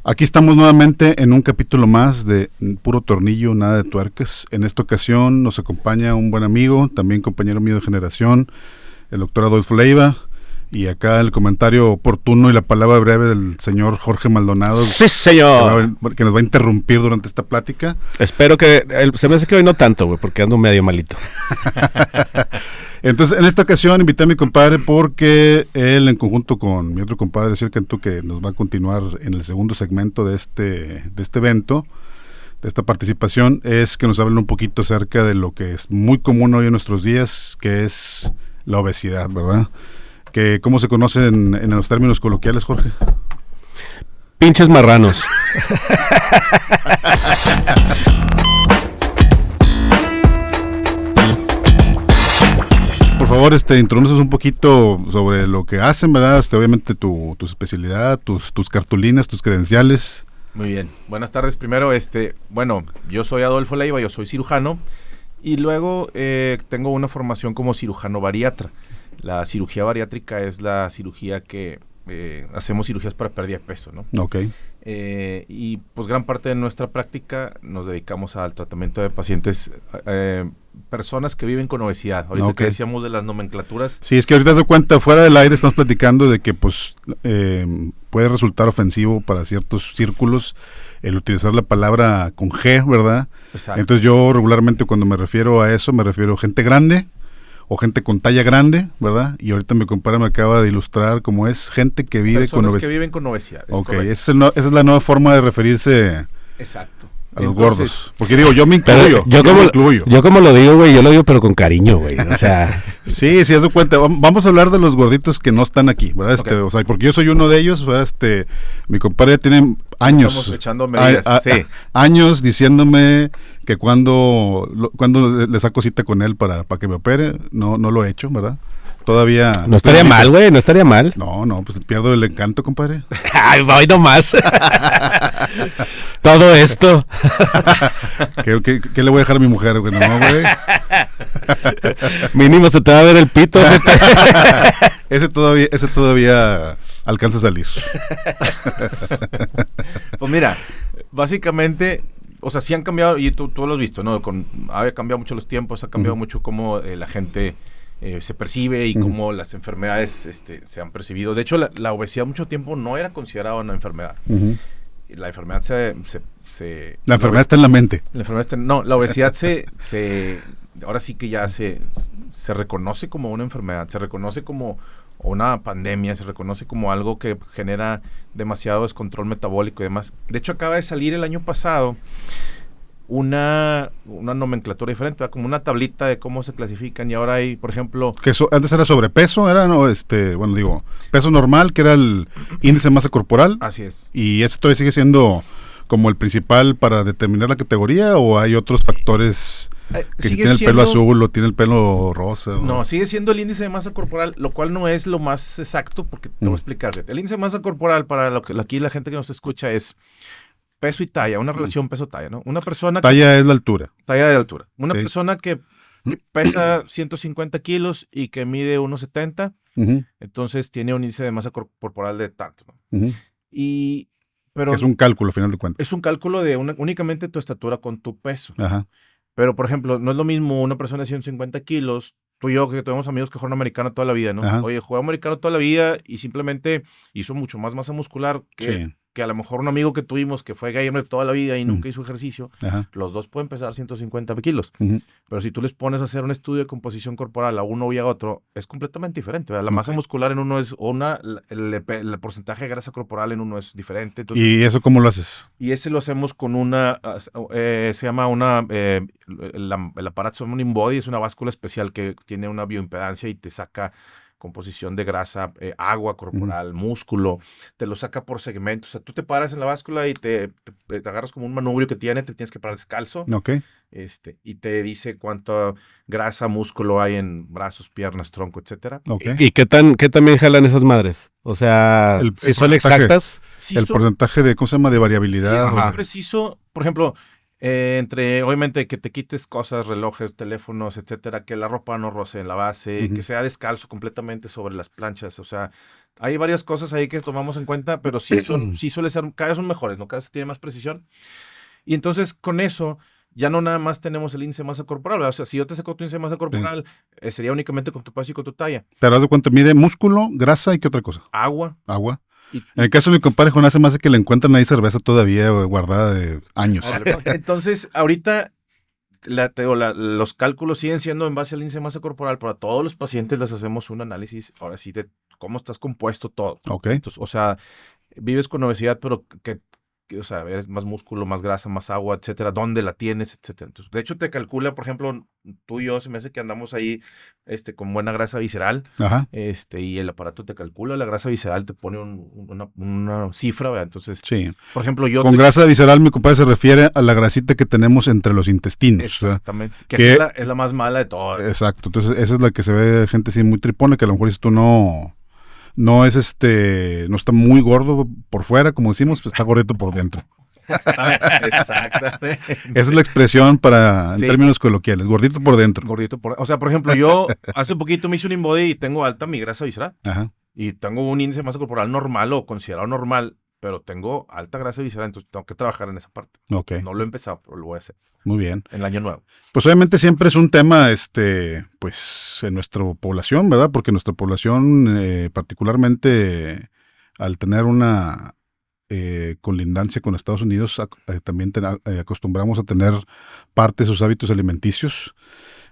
Aquí estamos nuevamente en un capítulo más de Puro Tornillo, Nada de Tuercas. En esta ocasión nos acompaña un buen amigo, también compañero mío de generación, el doctor Adolfo Leiva. Y acá el comentario oportuno y la palabra breve del señor Jorge Maldonado. ¡Sí, señor! Que nos va a interrumpir durante esta plática. Espero que... se me hace que hoy no tanto, güey, porque ando medio malito. Entonces, en esta ocasión invité a mi compadre porque él, en conjunto con mi otro compadre, Sir Cantú, que nos va a continuar en el segundo segmento de este evento, de esta participación, es que nos hablen un poquito acerca de lo que es muy común hoy en nuestros días, que es la obesidad, ¿verdad? Que ¿cómo se conoce en los términos coloquiales, Jorge? Pinches marranos. Por favor, introdúcenos un poquito sobre lo que hacen, ¿verdad? Obviamente tu especialidad, tus cartulinas, tus credenciales. Muy bien. Buenas tardes. Primero, bueno, yo soy Adolfo Leiva, yo soy cirujano y luego tengo una formación como cirujano bariatra. La cirugía bariátrica es la cirugía que hacemos cirugías para pérdida de peso, ¿no? Ok. Y pues gran parte de nuestra práctica nos dedicamos al tratamiento de pacientes, personas que viven con obesidad. Ahorita que decíamos de las nomenclaturas. Sí, es que ahorita te das cuenta, fuera del aire estamos platicando de que pues puede resultar ofensivo para ciertos círculos el utilizar la palabra con G, ¿verdad? Exacto. Entonces yo regularmente cuando me refiero a eso, me refiero a gente grande o gente con talla grande, ¿verdad? Y ahorita mi compadre me acaba de ilustrar cómo es gente que vive con obesidad. Personas que viven con obesidad. Ok, esa es la nueva forma de referirse Exacto. A los gordos. Porque digo, yo me incluyo. Yo como lo digo, güey, yo lo digo pero con cariño, güey. O sea... sí, haz de cuenta. Vamos a hablar de los gorditos que no están aquí, ¿verdad? Okay. O sea, porque yo soy uno de ellos, ¿verdad? Mi compadre tiene años. Estamos echando medidas, sí. Años diciéndome que cuando le saco cita con él para que me opere, no lo he hecho, ¿verdad? Todavía... No estaría mal, güey, no estaría mal. No, pues pierdo el encanto, compadre. Ay, voy nomás. Todo esto. ¿Qué le voy a dejar a mi mujer, güey? No, güey. Mínimo se te va a ver el pito. Ese todavía alcanza a salir. Pues mira, básicamente... O sea, sí han cambiado, y tú lo has visto, ¿no? Ha cambiado mucho los tiempos, ha cambiado mucho cómo la gente se percibe y cómo las enfermedades se han percibido. De hecho, la obesidad mucho tiempo no era considerada una enfermedad. La enfermedad La enfermedad está en la mente. La obesidad ahora sí que ya se reconoce como una enfermedad, se reconoce como una pandemia, se reconoce como algo que genera demasiado descontrol metabólico y demás. De hecho, acaba de salir el año pasado una nomenclatura diferente, ¿verdad? Como una tablita de cómo se clasifican, y ahora hay, por ejemplo... Que antes era sobrepeso, peso normal, que era el índice de masa corporal. Así es. ¿Y esto sigue siendo como el principal para determinar la categoría, o hay otros factores... que si tiene el pelo azul o tiene el pelo rosa? No, sigue siendo el índice de masa corporal, lo cual no es lo más exacto, porque te voy a explicar. El índice de masa corporal, para lo que aquí la gente que nos escucha, es peso y talla, una relación peso-talla, ¿no? Una persona... Talla es la altura. Talla de altura. Una persona que pesa 150 kilos y que mide 1.70, entonces tiene un índice de masa corporal de tanto, ¿no? Pero es un cálculo, al final de cuentas. Es un cálculo de únicamente tu estatura con tu peso. Ajá. Pero, por ejemplo, no es lo mismo una persona de 150 kilos, tú y yo, que tenemos amigos que juegan americano toda la vida, ¿no? Ajá. Oye, jugó americano toda la vida y simplemente hizo mucho más masa muscular que a lo mejor un amigo que tuvimos que fue gamer toda la vida y nunca hizo ejercicio. Ajá. Los dos pueden pesar 150 kilos. Pero si tú les pones a hacer un estudio de composición corporal a uno y a otro, es completamente diferente, ¿verdad? La masa muscular en uno es el porcentaje de grasa corporal en uno es diferente. Entonces, ¿y eso cómo lo haces? Y ese lo hacemos con se llama el aparato se llama un InBody, es una báscula especial que tiene una bioimpedancia y te saca composición de grasa, agua corporal, músculo, te lo saca por segmentos. O sea, tú te paras en la báscula y te agarras como un manubrio que te tienes que parar descalzo. Ok. Y te dice cuánta grasa, músculo hay en brazos, piernas, tronco, etcétera. Okay. ¿Y qué también jalan esas madres? O sea, si son exactas. El porcentaje de, ¿cómo se llama?, de variabilidad. Es muy preciso. Por ejemplo, Obviamente, que te quites cosas, relojes, teléfonos, etcétera, que la ropa no roce en la base, que sea descalzo completamente sobre las planchas, o sea, hay varias cosas ahí que tomamos en cuenta, pero sí suele ser, cada vez son mejores, ¿no? Cada vez tiene más precisión. Y entonces, con eso, ya no nada más tenemos el índice de masa corporal, ¿verdad? O sea, si yo te saco tu índice de masa corporal, sería únicamente con tu peso y con tu talla. ¿Te das cuenta? Mide músculo, grasa y qué otra cosa. Agua. En el caso de mi compadre Jonás, se me hace que le encuentran ahí cerveza todavía guardada de años. Entonces, ahorita los cálculos siguen siendo en base al índice de masa corporal, pero a todos los pacientes les hacemos un análisis, ahora sí, de cómo estás compuesto todo. Ok. Entonces, o sea, vives con obesidad, pero o sea, eres más músculo, más grasa, más agua, etcétera, dónde la tienes, etcétera. Entonces, de hecho, te calcula, por ejemplo, tú y yo, se me hace que andamos ahí con buena grasa visceral. Ajá. Y el aparato te calcula la grasa visceral, te pone una cifra, ¿verdad? Entonces, sí. Por ejemplo, con grasa visceral, mi compadre se refiere a la grasita que tenemos entre los intestinos. Exactamente. O sea, es la más mala de todas. Exacto. Entonces, esa es la que se ve gente así muy tripona, que a lo mejor si tú no es no está muy gordo por fuera, como decimos, pues está gordito por dentro. Exactamente. Esa es la expresión en términos coloquiales, gordito por dentro. O sea, por ejemplo, yo hace poquito me hice un InBody y tengo alta mi grasa visceral. Ajá. Y tengo un índice de masa corporal normal o considerado normal, pero tengo alta grasa visceral, entonces tengo que trabajar en esa parte. Okay. No lo he empezado, pero lo voy a hacer. Muy bien. En el año nuevo. Pues obviamente siempre es un tema, pues en nuestra población, ¿verdad? Porque nuestra población, particularmente al tener una colindancia con Estados Unidos, también acostumbramos a tener parte de sus hábitos alimenticios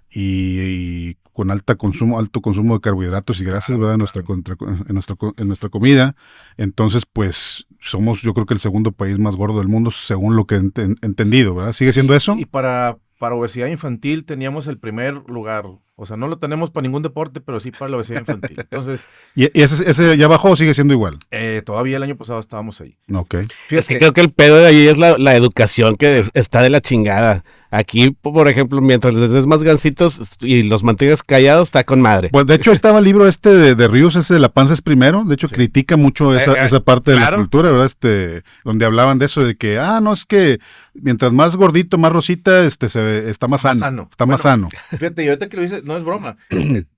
y con alto consumo de carbohidratos y grasas, ¿verdad? En nuestra comida. Entonces, pues somos, yo creo que el segundo país más gordo del mundo, según lo que he entendido, ¿verdad? ¿Sigue siendo eso? Y para obesidad infantil teníamos el primer lugar. O sea, no lo tenemos para ningún deporte, pero sí para la obesidad infantil. Entonces, ¿Y ese ya bajó o sigue siendo igual? Todavía el año pasado estábamos ahí. Ok. Es que creo que el pedo de ahí es la educación que está de la chingada. Aquí, por ejemplo, mientras les des más gancitos y los mantengas callados, está con madre. Pues de hecho estaba el libro de Ríos, ese de La panza es primero. De hecho, critica mucho esa parte de la cultura, ¿verdad? Donde hablaban de eso, de que, no, es que mientras más gordito, más rosita, está más sano. Está más sano. Fíjate, y ahorita que lo dices, no es broma.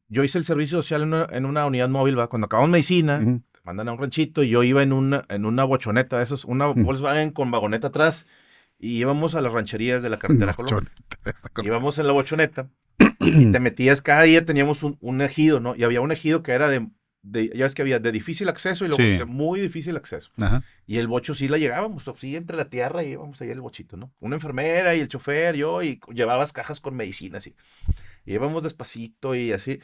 Yo hice el servicio social en una unidad móvil, ¿verdad? Cuando acabamos medicina, te mandan a un ranchito y yo iba en una bochoneta de esos, una Volkswagen con vagoneta atrás. Y íbamos a las rancherías de la carretera Colón. Íbamos en la bochoneta y te metías, cada día teníamos un ejido, ¿no? Y había un ejido que era ya ves que había de difícil acceso y luego de muy difícil acceso. Ajá. Y el bocho sí la llegábamos, sí, entre la tierra y íbamos ahí el bochito, ¿no? Una enfermera y el chofer, yo, y llevabas cajas con medicinas y íbamos despacito y así.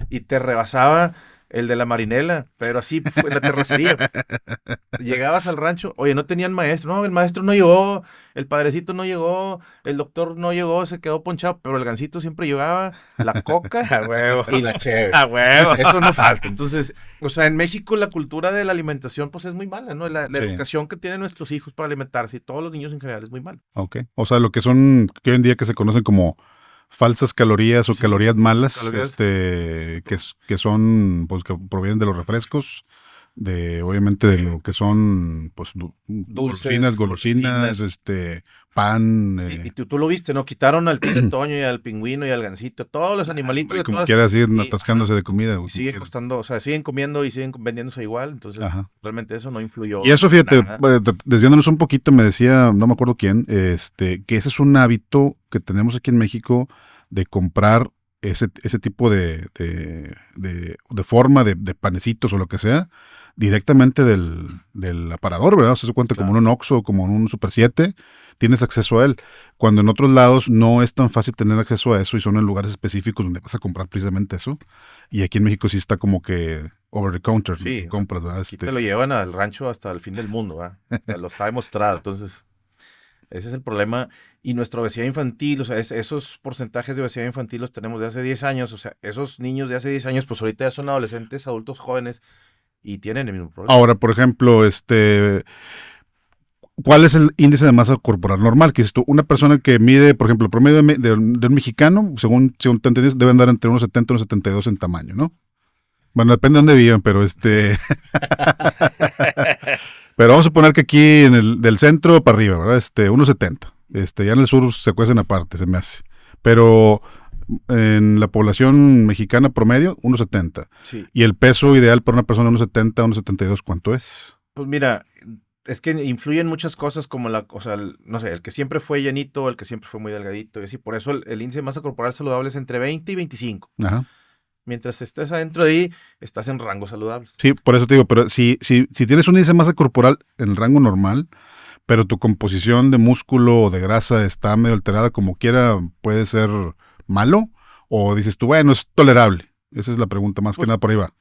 Y te rebasaba el de la marinela, pero así fue la terracería. Llegabas al rancho, oye, no tenían maestro, no, el maestro no llegó, el padrecito no llegó, el doctor no llegó, se quedó ponchado, pero el gancito siempre llegaba, la coca a huevo, y la cheve. A huevo. Eso no falta. Entonces, o sea, en México la cultura de la alimentación pues es muy mala, ¿no? La educación que tienen nuestros hijos para alimentarse y todos los niños en general es muy mala. Ok. O sea, lo que son, que hoy en día que se conocen como falsas calorías o calorías malas, que son, pues, que provienen de los refrescos, obviamente de lo que son, pues, dulces, golosinas, pan. Y tú lo viste, ¿no? Quitaron al tigre Toño y al pingüino y al gansito, todos los animalitos. Como quiera, siguen atascándose de comida. Y sigue costando, o sea, siguen comiendo y siguen vendiéndose igual, entonces realmente eso no influyó. Y eso, fíjate, desviándonos un poquito, me decía, no me acuerdo quién, que ese es un hábito que tenemos aquí en México de comprar ese tipo de forma de panecitos o lo que sea, directamente del aparador, ¿verdad? O sea, se cuenta como en un Oxxo o como en un Super 7, tienes acceso a él. Cuando en otros lados no es tan fácil tener acceso a eso y son en lugares específicos donde vas a comprar precisamente eso. Y aquí en México sí está como que over the counter, sí, ¿no? Compras, ¿verdad? Aquí te lo llevan al rancho hasta el fin del mundo, ¿verdad? Lo está demostrado, entonces ese es el problema. Y nuestra obesidad infantil, o sea, esos porcentajes de obesidad infantil los tenemos de hace 10 años, o sea, esos niños de hace 10 años, pues ahorita ya son adolescentes, adultos jóvenes, y tienen el mismo problema. Ahora, por ejemplo, ¿cuál es el índice de masa corporal normal? Que es una persona que mide, por ejemplo, el promedio de un mexicano, según te entendí, debe andar entre unos 70 y unos 72 en tamaño, ¿no? Bueno, depende de dónde vivan, pero pero vamos a suponer que aquí del centro para arriba, ¿verdad? Unos 70. Ya en el sur se cuecen aparte, se me hace. Pero en la población mexicana promedio, 1.70. Sí. Y el peso ideal para una persona 1.70, 1.72, ¿cuánto es? Pues mira, es que influyen muchas cosas como no sé, el que siempre fue llenito, el que siempre fue muy delgadito, y así. Por eso el índice de masa corporal saludable es entre 20 y 25. Ajá. Mientras estés adentro de ahí, estás en rangos saludables. Sí, por eso te digo, pero si tienes un índice de masa corporal en el rango normal, pero tu composición de músculo o de grasa está medio alterada, como quiera, puede ser malo, o dices tú, bueno, es tolerable. Esa es la pregunta, más que nada por ahí va.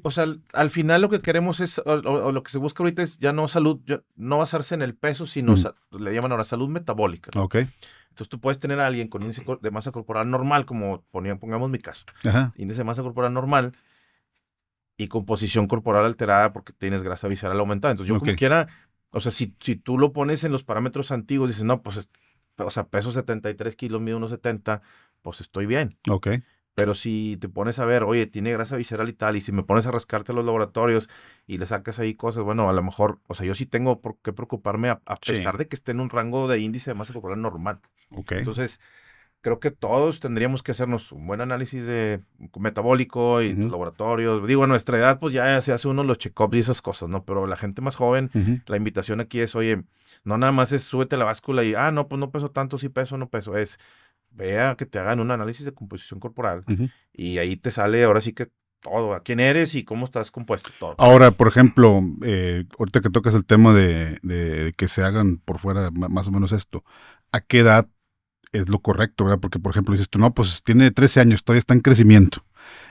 O sea, al final lo que queremos es, o lo que se busca ahorita es ya no salud, no basarse en el peso, sino le llaman ahora salud metabólica. Ok. Entonces tú puedes tener a alguien con índice de masa corporal normal, como pongamos mi caso, Ajá. índice de masa corporal normal y composición corporal alterada porque tienes grasa visceral aumentada. Entonces yo como quiera, o sea, si tú lo pones en los parámetros antiguos, dices, no, pues, o sea, peso 73 kilos, mido 1.70, pues estoy bien. Ok. Pero si te pones a ver, oye, tiene grasa visceral y tal, y si me pones a rascarte los laboratorios y le sacas ahí cosas, bueno, a lo mejor, o sea, yo sí tengo por qué preocuparme a pesar de que esté en un rango de índice de masa corporal normal. Ok. Entonces, creo que todos tendríamos que hacernos un buen análisis de metabólico y laboratorios. Digo, a nuestra edad, pues ya se hace uno los check-ups y esas cosas, ¿no? Pero la gente más joven, la invitación aquí es, oye, no nada más es súbete a la báscula y, no, pues no peso tanto, sí peso, no peso, es... Vea que te hagan un análisis de composición corporal y ahí te sale ahora sí que todo, a quién eres y cómo estás compuesto, todo. Ahora, por ejemplo, ahorita que tocas el tema de que se hagan por fuera más o menos esto, ¿a qué edad es lo correcto, verdad? Porque, por ejemplo, dices tú, no, pues tiene 13 años, todavía está en crecimiento.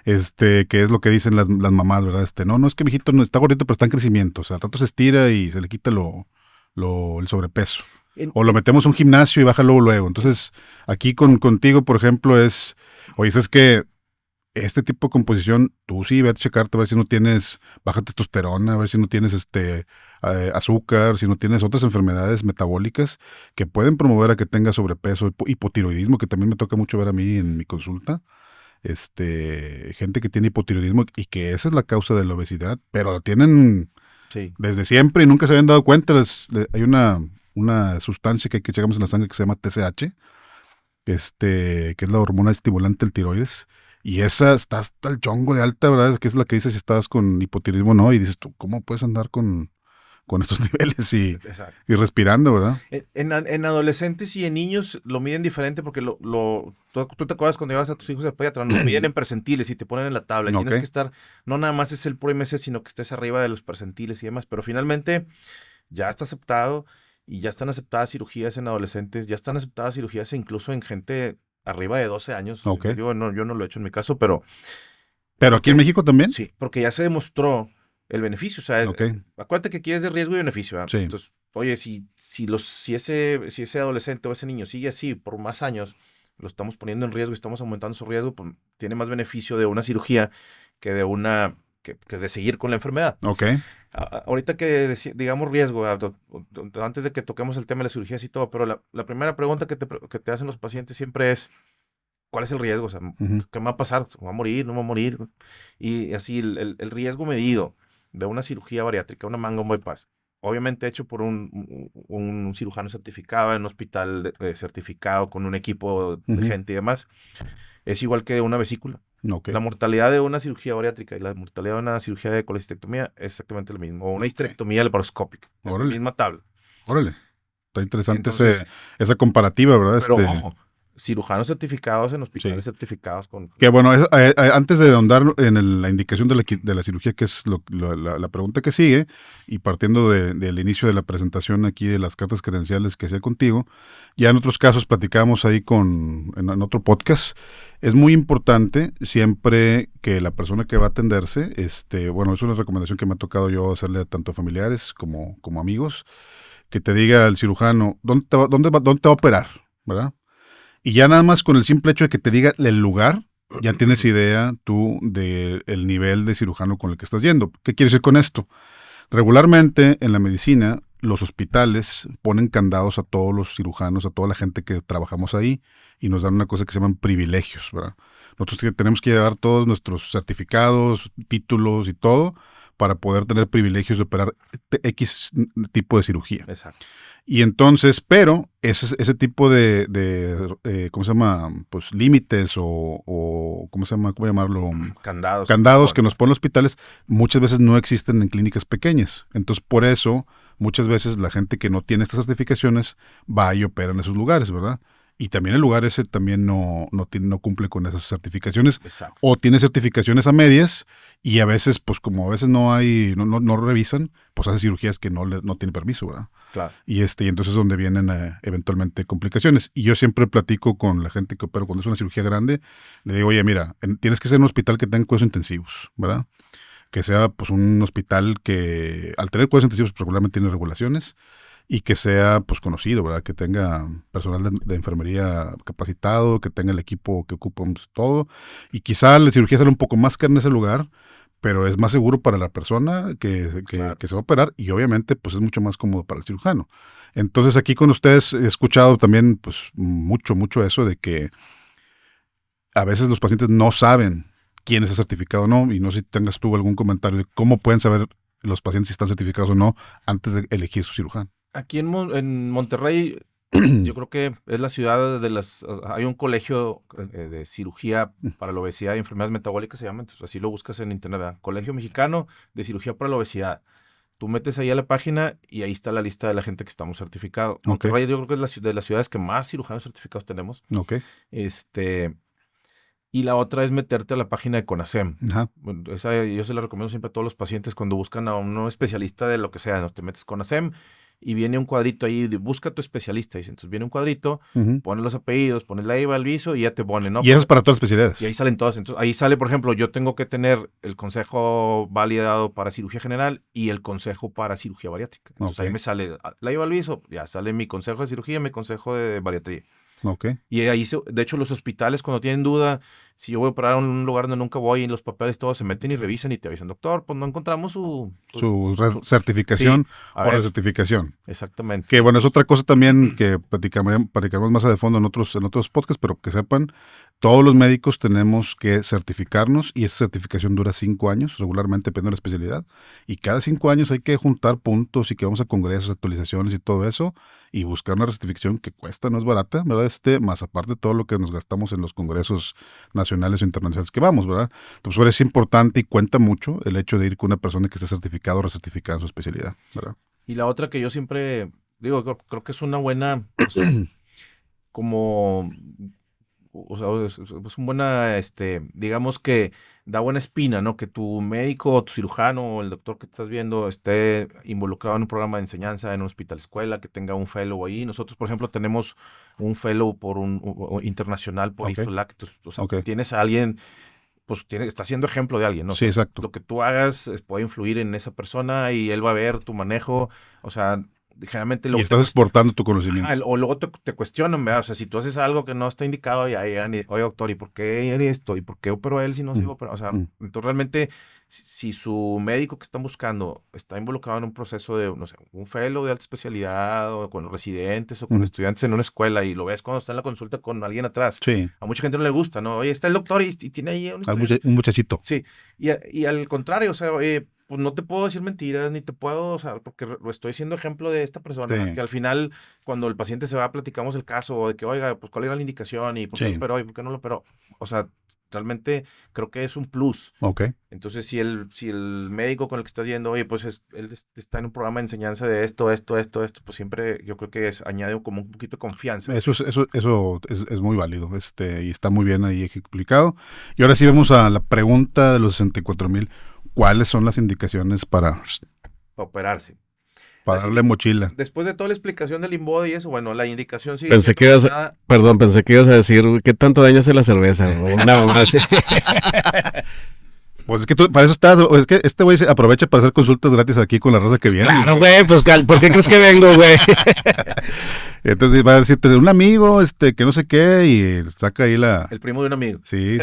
Que es lo que dicen las mamás, ¿verdad? No es que mi hijito no está gordito, pero está en crecimiento. O sea, al rato se estira y se le quita el sobrepeso. O lo metemos a un gimnasio y baja luego. Entonces, aquí contigo, por ejemplo, es, oye, es que este tipo de composición, tú sí, ve a checarte, a ver si no tienes baja testosterona, a ver si no tienes azúcar, si no tienes otras enfermedades metabólicas que pueden promover a que tengas sobrepeso, hipotiroidismo, que también me toca mucho ver a mí en mi consulta. Gente que tiene hipotiroidismo y que esa es la causa de la obesidad, pero la tienen desde siempre y nunca se habían dado cuenta. Hay una sustancia que checamos en la sangre que se llama TSH, que es la hormona estimulante del tiroides, y esa está hasta el chongo de alta, ¿verdad? Que es la que dice si estás con hipotiroidismo o no, y dices tú, ¿cómo puedes andar con estos niveles y respirando, ¿verdad? En adolescentes y en niños lo miden diferente porque tú te acuerdas cuando llevas a tus hijos al pediatra, lo miden en percentiles y te ponen en la tabla. Y tienes que estar, no nada más es el puro IMC, sino que estés arriba de los percentiles y demás, pero finalmente ya está aceptado. Y ya están aceptadas cirugías en adolescentes, ya están aceptadas cirugías incluso en gente arriba de 12 años. Yo no lo he hecho en mi caso, pero... ¿Pero aquí en México también? Sí, porque ya se demostró el beneficio. O sea, acuérdate que aquí es de riesgo y beneficio, ¿verdad? Sí. Entonces, oye, si ese adolescente o ese niño sigue así por más años, lo estamos poniendo en riesgo y estamos aumentando su riesgo, pues tiene más beneficio de una cirugía que de una... Que de seguir con la enfermedad. Ahorita que digamos riesgo, antes de que toquemos el tema de las cirugías y todo, pero la primera pregunta que te hacen los pacientes siempre es, ¿cuál es el riesgo? O sea, ¿qué me va a pasar? ¿Me va a morir? ¿No me va a morir? Y así el riesgo medido de una cirugía bariátrica, una manga, un bypass, obviamente hecho por un cirujano certificado en un hospital certificado con un equipo de gente y demás, es igual que una vesícula. La mortalidad de una cirugía bariátrica y la mortalidad de una cirugía de colecistectomía es exactamente lo mismo. O una histerectomía laparoscópica. La misma tabla. Órale. Está interesante esa comparativa, ¿verdad? Pero ojo, cirujanos certificados en hospitales certificados con... Que bueno, antes de ahondar en la indicación de la cirugía, que es la pregunta que sigue, y partiendo del inicio de la presentación aquí de las cartas credenciales que hacía contigo, ya en otros casos platicamos ahí en otro podcast, es muy importante siempre que la persona que va a atenderse, bueno, es una recomendación que me ha tocado yo hacerle tanto a familiares como amigos, que te diga el cirujano, ¿dónde te va a operar? ¿Verdad? Y ya nada más con el simple hecho de que te diga el lugar, ya tienes idea tú del nivel de cirujano con el que estás yendo. ¿Qué quiere decir con esto? Regularmente en la medicina, los hospitales ponen candados a todos los cirujanos, a toda la gente que trabajamos ahí, y nos dan una cosa que se llaman privilegios, ¿verdad? Nosotros tenemos que llevar todos nuestros certificados, títulos y todo, para poder tener privilegios de operar X tipo de cirugía. Exacto. Y entonces, pero ese tipo de ¿cómo se llama? Pues límites o ¿cómo se llama? ¿Cómo llamarlo? Candados que nos ponen los hospitales muchas veces no existen en clínicas pequeñas. Entonces, por eso, muchas veces la gente que no tiene estas certificaciones va y opera en esos lugares, ¿verdad? Y también el lugar ese también no cumple con esas certificaciones. Exacto. O tiene certificaciones a medias y a veces, pues como a veces no revisan, pues hace cirugías que no tiene permiso, ¿verdad? Claro. Y entonces es donde vienen eventualmente complicaciones. Y yo siempre platico con la gente que opera cuando es una cirugía grande, le digo, oye, mira, tienes que ser un hospital que tenga cuidados intensivos, ¿verdad? Que sea pues un hospital que al tener cuidados intensivos pues, regularmente tiene regulaciones y que sea pues conocido, ¿verdad? Que tenga personal de enfermería capacitado, que tenga el equipo que ocupa pues, todo. Y quizá la cirugía sale un poco más cara en ese lugar, pero es más seguro para la persona Claro. que se va a operar y obviamente pues es mucho más cómodo para el cirujano. Entonces aquí con ustedes he escuchado también pues mucho eso de que a veces los pacientes no saben quién está certificado o no, y no sé si tengas tú algún comentario de cómo pueden saber los pacientes si están certificados o no antes de elegir su cirujano. Aquí en Monterrey, yo creo que es la ciudad hay un colegio de cirugía para la obesidad y enfermedades metabólicas, se llama, entonces así lo buscas en internet, ¿verdad? Colegio Mexicano de Cirugía para la Obesidad. Tú metes ahí a la página y ahí está la lista de la gente que estamos certificados. Okay. Monterrey yo creo que es de las ciudades que más cirujanos certificados tenemos. Ok. Y la otra es meterte a la página de CONASEM. Ajá. Bueno, esa yo se la recomiendo siempre a todos los pacientes cuando buscan a un especialista de lo que sea, ¿no? Te metes CONASEM y viene un cuadrito ahí de busca a tu especialista. Dice, entonces viene un cuadrito, pones los apellidos, pones la IVA, el viso y ya te pone, ¿no? Y eso es para todas las especialidades. Y ahí salen todas. Entonces ahí sale, por ejemplo, yo tengo que tener el consejo validado para cirugía general y el consejo para cirugía bariátrica. Entonces ahí me sale la IVA, el viso, ya sale mi consejo de cirugía y mi consejo de bariatría. Ok. Y ahí, de hecho, los hospitales cuando tienen duda, si yo voy a operar en un lugar donde nunca voy y los papeles todos se meten y revisan y te avisan, doctor, pues no encontramos su certificación a o ver, recertificación. Exactamente. Que bueno, es otra cosa también que platicamos más a fondo en otros podcasts, pero que sepan, todos los médicos tenemos que certificarnos y esa certificación dura 5 años, regularmente depende de la especialidad, y cada 5 años hay que juntar puntos y que vamos a congresos, actualizaciones y todo eso, y buscar una certificación que cuesta, no es barata, ¿verdad? Más aparte todo lo que nos gastamos en los congresos nacionales o internacionales que vamos, ¿verdad? Pues por eso es importante y cuenta mucho el hecho de ir con una persona que esté certificada o recertificada en su especialidad, ¿verdad? Y la otra que yo siempre digo, creo que es una buena, como, o sea, es un buena, digamos que da buena espina, ¿no? Que tu médico, o tu cirujano, o el doctor que estás viendo esté involucrado en un programa de enseñanza, en un hospital escuela, que tenga un fellow ahí. Nosotros, por ejemplo, tenemos un fellow por un internacional por IFLAC. O sea, tienes a alguien, pues está siendo ejemplo de alguien, ¿no? Sí, exacto. Lo que tú hagas puede influir en esa persona y él va a ver tu manejo, o sea, generalmente y estás exportando tu conocimiento. O luego te cuestionan, ¿verdad? O sea, si tú haces algo que no está indicado, ya llegan y, oye, doctor, ¿y por qué esto? ¿Y por qué operó él si no se operó? O sea, entonces realmente, si su médico que están buscando está involucrado en un proceso de, no sé, un fellow de alta especialidad, o con los residentes, o con estudiantes en una escuela, y lo ves cuando está en la consulta con alguien atrás, a mucha gente no le gusta, ¿no? Oye, está el doctor y tiene ahí un muchachito. Sí, y al contrario, o sea, oye, pues no te puedo decir mentiras, ni te puedo, o sea, porque lo estoy siendo ejemplo de esta persona, que al final, cuando el paciente se va, platicamos el caso, de que, oiga, pues cuál era la indicación, y por qué lo operó, y por qué no lo operó. O sea, realmente creo que es un plus. Ok. Entonces, si el médico con el que estás yendo, oye, pues él está en un programa de enseñanza de esto, pues siempre yo creo que añade como un poquito de confianza. Eso es muy válido, y está muy bien ahí explicado. Y ahora sí vamos a la pregunta de los 64,000. ¿Cuáles son las indicaciones para operarse? Para darle mochila. Después de toda la explicación del InBody y eso, bueno, la indicación sí. Pensé que ibas a decir, ¿qué tanto daño hace la cerveza? Una mamá así. Pues es que tú, para eso estás, es que este güey se aprovecha para hacer consultas gratis aquí con la raza que viene. Claro, güey, pues ¿por qué crees que vengo, güey? Entonces va a decirte de un amigo, que no sé qué, y saca ahí el primo de un amigo. Sí.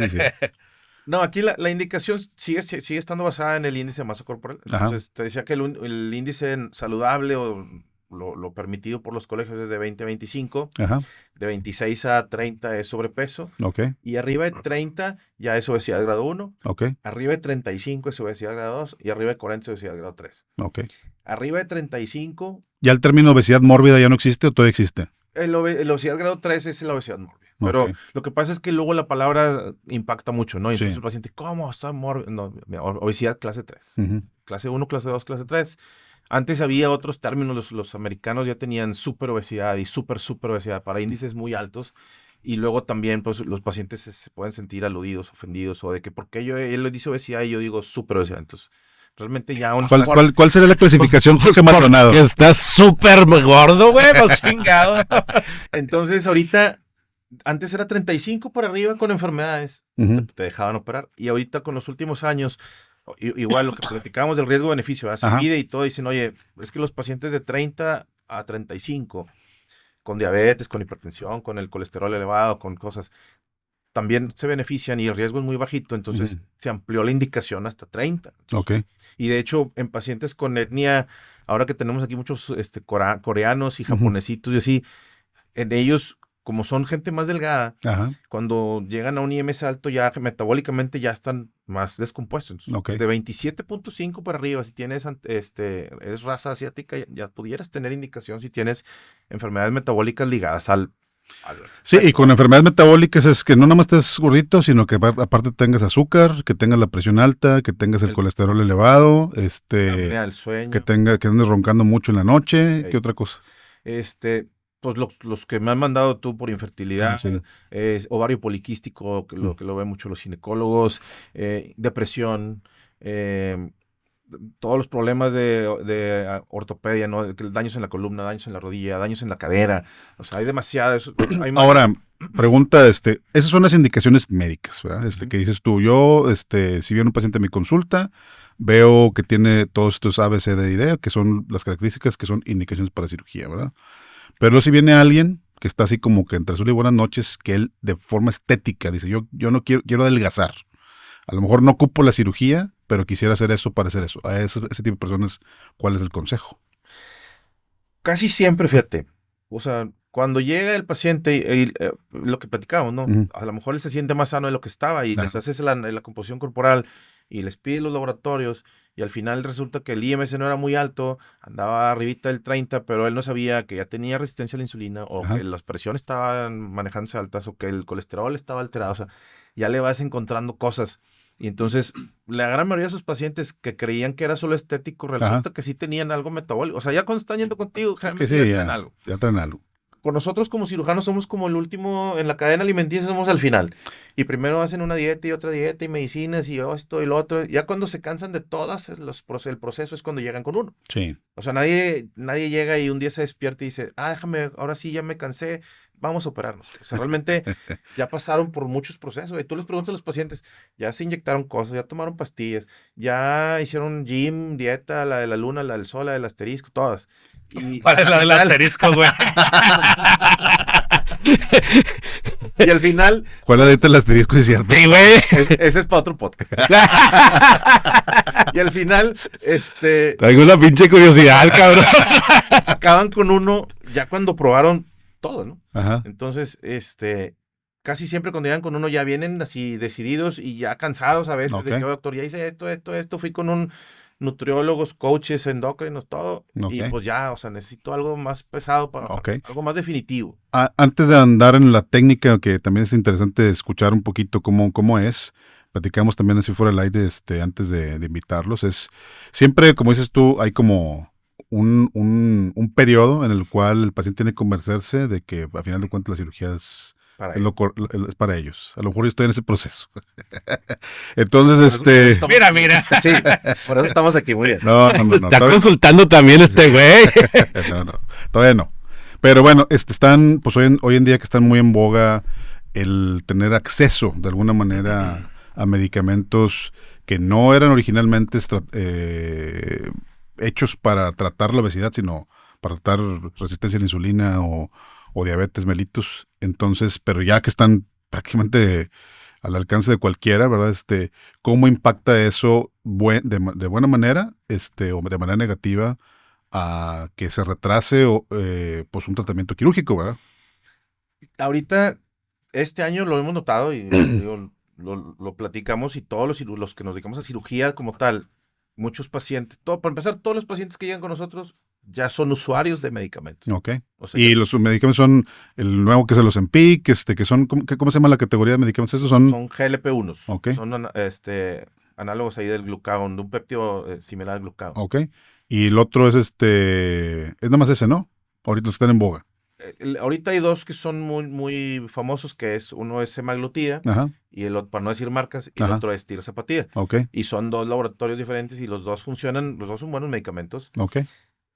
No, aquí la indicación sigue estando basada en el índice de masa corporal. Entonces, te decía que el índice saludable o lo permitido por los colegios es de 20 a 25, Ajá. de 26 a 30 es sobrepeso, Ok. y arriba de 30 ya es obesidad grado 1, Ok. arriba de 35 es obesidad grado 2 y arriba de 40 es obesidad grado 3. Ok. Arriba de 35, ¿Ya el término obesidad mórbida ya no existe o todavía existe? el obesidad grado 3 es la obesidad mórbida. Pero Ok. lo que pasa es que luego la palabra impacta mucho, ¿no? Y Sí. entonces el paciente, ¿cómo está mórbido? No, obesidad clase 3. Ujú. Clase 1, clase 2, clase 3. Antes había otros términos, los americanos ya tenían super obesidad y super obesidad para índices muy altos. Y luego también pues, los pacientes se pueden sentir aludidos, ofendidos, o de que ¿por qué él le dice obesidad y yo digo super obesidad? Entonces, realmente ya... ¿Cuál sería la clasificación, Jorge Maldonado? Que estás súper gordo, güey, pues chingado. Entonces, ahorita, antes era 35 por arriba con enfermedades, Ujú. te dejaban operar. Y ahorita con los últimos años, igual lo que platicábamos del riesgo-beneficio, se Ajá. mide y todo, dicen, oye, es que los pacientes de 30 a 35, con diabetes, con hipertensión, con el colesterol elevado, con cosas, también se benefician y el riesgo es muy bajito, entonces Ujú. se amplió la indicación hasta 30. Ok. Y de hecho, en pacientes con etnia, ahora que tenemos aquí muchos coreanos y Ujú. japonesitos y así, en ellos, como son gente más delgada, Ajá. cuando llegan a un IMC alto, ya metabólicamente ya están más descompuestos. Entonces, Ok. de 27.5 para arriba, si tienes eres raza asiática, ya pudieras tener indicación si tienes enfermedades metabólicas ligadas al Sí, y con enfermedades metabólicas es que no nada más estés gordito, sino que aparte tengas azúcar, que tengas la presión alta, que tengas el colesterol elevado, apnea del sueño. que andes roncando mucho en la noche. Ey. ¿Qué otra cosa? Pues los que me han mandado tú por infertilidad, Sí. ovario poliquístico, que lo ven mucho los ginecólogos, depresión, todos los problemas de ortopedia, ¿no? Daños en la columna, daños en la rodilla, daños en la cadera. O sea, hay demasiadas. Ahora, pregunta, esas son las indicaciones médicas, ¿verdad? Que dices tú, yo, si viene un paciente a mi consulta, veo que tiene todos estos A, B, C, D y D, que son las características que son indicaciones para cirugía, ¿verdad? Pero si viene alguien que está así como que entre azul y buenas noches, que él de forma estética dice, yo no quiero adelgazar. A lo mejor no ocupo la cirugía, pero quisiera hacer eso para hacer eso. A ese tipo de personas, ¿cuál es el consejo? Casi siempre, fíjate, o sea, cuando llega el paciente, lo que platicamos, ¿no? Ujú. A lo mejor él se siente más sano de lo que estaba y Ajá. les haces la composición corporal y les pides los laboratorios y al final resulta que el IMC no era muy alto, andaba arribita del 30, pero él no sabía que ya tenía resistencia a la insulina o Ajá. que las presiones estaban manejándose altas o que el colesterol estaba alterado, o sea, ya le vas encontrando cosas. Y entonces, la gran mayoría de sus pacientes que creían que era solo estético, resulta Ajá. que sí tenían algo metabólico. O sea, ya cuando están yendo contigo, Es que generalmente sí, ya traen ya, algo. ya traen algo. Con nosotros como cirujanos somos como el último, en la cadena alimenticia somos al final. Y primero hacen una dieta y otra dieta y medicinas y esto y lo otro. Ya cuando se cansan de todas, el proceso es cuando llegan con uno. Sí. O sea, nadie llega y un día se despierta y dice, déjame, ahora sí ya me cansé, vamos a operarnos. O sea, realmente ya pasaron por muchos procesos. Y tú les preguntas a los pacientes, ya se inyectaron cosas, ya tomaron pastillas, ya hicieron gym, dieta, la de la luna, la del sol, la del asterisco, todas. ¿Cuál es la del asterisco, güey? Y al final... ¿Cuál es el asterisco, si es cierto? Sí, güey. Ese es para otro podcast. Y al final, Traigo una pinche curiosidad, cabrón. acaban con uno ya cuando probaron todo, ¿no? Ajá. Entonces, casi siempre cuando llegan con uno ya vienen así decididos y ya cansados a veces de que, doctor, ya hice esto, fui con un nutriólogos, coaches, endocrinos, todo. Y pues ya, o sea, necesito algo más pesado para algo más definitivo. Antes de andar en la técnica, que también es interesante escuchar un poquito cómo es, platicamos también así fuera del aire antes de invitarlos, es siempre, como dices tú, hay como un periodo en el cual el paciente tiene que convencerse de que a final de cuentas la cirugía es para ellos. A lo mejor yo estoy en ese proceso. Entonces, Mira. Sí, por eso estamos aquí, muy bien. No. Está consultando también este güey. No, todavía no. Pero bueno, están, pues hoy en día que están muy en boga el tener acceso de alguna manera a medicamentos que no eran originalmente hechos para tratar la obesidad, sino para tratar resistencia a la insulina o diabetes mellitus. Entonces, pero ya que están prácticamente al alcance de cualquiera, ¿verdad? ¿Cómo impacta eso de buena manera, o de manera negativa a que se retrase pues un tratamiento quirúrgico, ¿verdad? Ahorita, este año lo hemos notado y digo, lo platicamos y todos los que nos dedicamos a cirugía como tal, muchos pacientes, para empezar, todos los pacientes que llegan con nosotros ya son usuarios de medicamentos. Ok. O sea, Y los medicamentos son el nuevo que es el Ozempic, que son, ¿cómo se llama la categoría de medicamentos? Esos son GLP-1s. Ok. Son análogos ahí del glucagón, de un péptido similar al glucagón. Ok. Y el otro es nada más ese, ¿no? Ahorita los que están en boga. Ahorita hay dos que son muy, muy famosos, que es uno es semaglutida Ajá. y el otro, para no decir marcas, y el Ajá. otro es tirzapatía. Ok. Y son dos laboratorios diferentes y los dos funcionan, los dos son buenos medicamentos. Ok.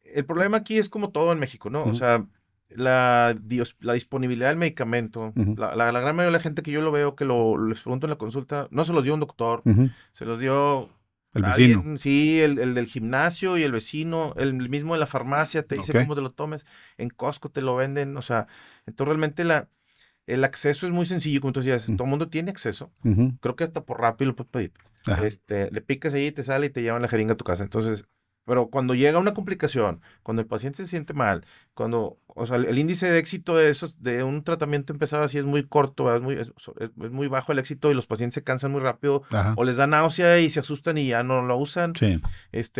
El problema aquí es como todo en México, ¿no? Ujú. O sea, la disponibilidad del medicamento, Ujú. la gran mayoría de la gente que yo lo veo, que les pregunto en la consulta, no se los dio un doctor, Ujú. se los dio El alguien, vecino. sí, el del gimnasio y el vecino, el mismo de la farmacia, te dice Ok. cómo te lo tomes, en Costco te lo venden, o sea, entonces realmente el acceso es muy sencillo, como tú decías, Ujú. todo el mundo tiene acceso, Ujú. creo que hasta por rápido lo puedes pedir. Ajá. Le picas ahí, te sale y te llevan la jeringa a tu casa. Entonces, pero cuando llega una complicación, cuando el paciente se siente mal, o sea, el índice de éxito de un tratamiento empezado así es muy corto, ¿verdad? Es muy bajo el éxito y los pacientes se cansan muy rápido, Ajá. o les da náusea y se asustan y ya no lo usan, Sí.